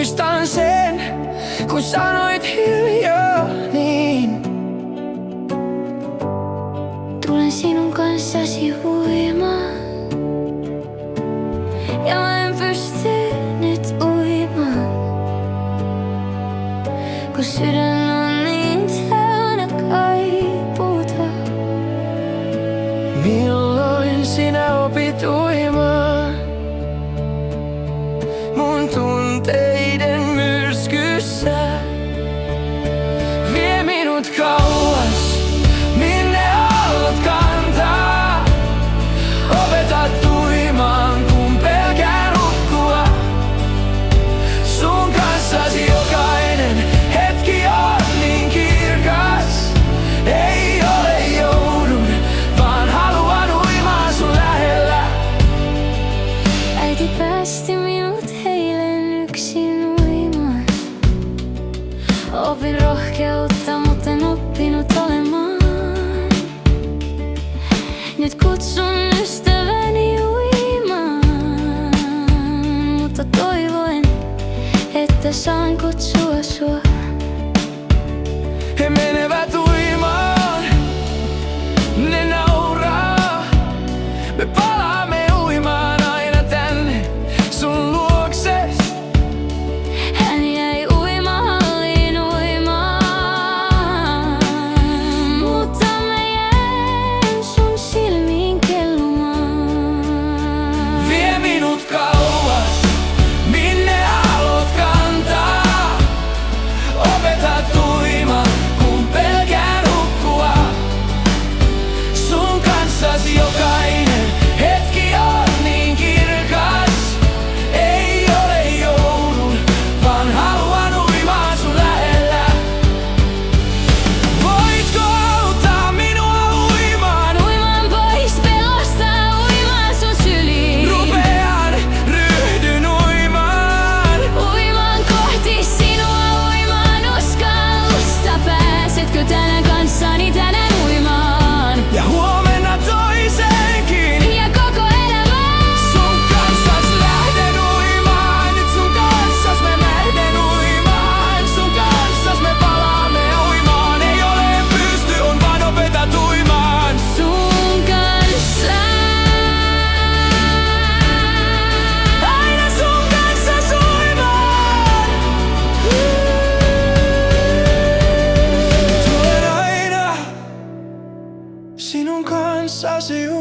muistan sen, kun sanoit hiljaa niin. Tulen sinun kanssasi uimaan, ja mä en pysty nyt uimaan, kun sydän on niin täynnä kaipuuta. Milloin sinä opit uimaan mun tunteiden myrskyssä? Vie minut kauas, minne aallot kantaa. Opetat uimaan, kun pelkään hukkua. Sun kanssasi jokainen hetki on niin kirkas. Ei ole joudun, vaan haluan uimaan sun lähellä. Äiti päästi minut eilen yksin uimaan. Opin rohkeutta, mutta en oppinut olemaan. Nyt kutsun ystäväni uimaan, mutta toivoen, että saan kutsua sua. He menevät uimaan, ne nauraa. Me palaamme uimaan aina tänne sun luokses. Hän jäi uimahalliin uimaan, mutta mä jään sun silmiin kellumaan. Vie minut kauas, minne aallot kantaa. Opetat uimaan, kun pelkään hukkua. Sun kanssasi jokainen hetki on niin kirkas. Ei ole joudun, vaan haluan uimaan sun lähellä. Voitko auttaa minua uimaan? Uimaan pois pelosta, uimaan sun syliin. Rupean, ryhdyn uimaan. Uimaan kohti sinua, uimaan uskallusta. Pääsetkö tänään kanssani tänään uimaan? Ja huomenna toisenkin. Ja koko elämään. Sun kanssas lähden uimaan. Nyt sun kanssas me lähden uimaan. Sun kanssas me palaamme uimaan. Ei ole pysty, on vaan opetat uimaan. Sun kanssa. Aina sun kanssas uimaan. Tulen aina sinun kanssasi uimaan.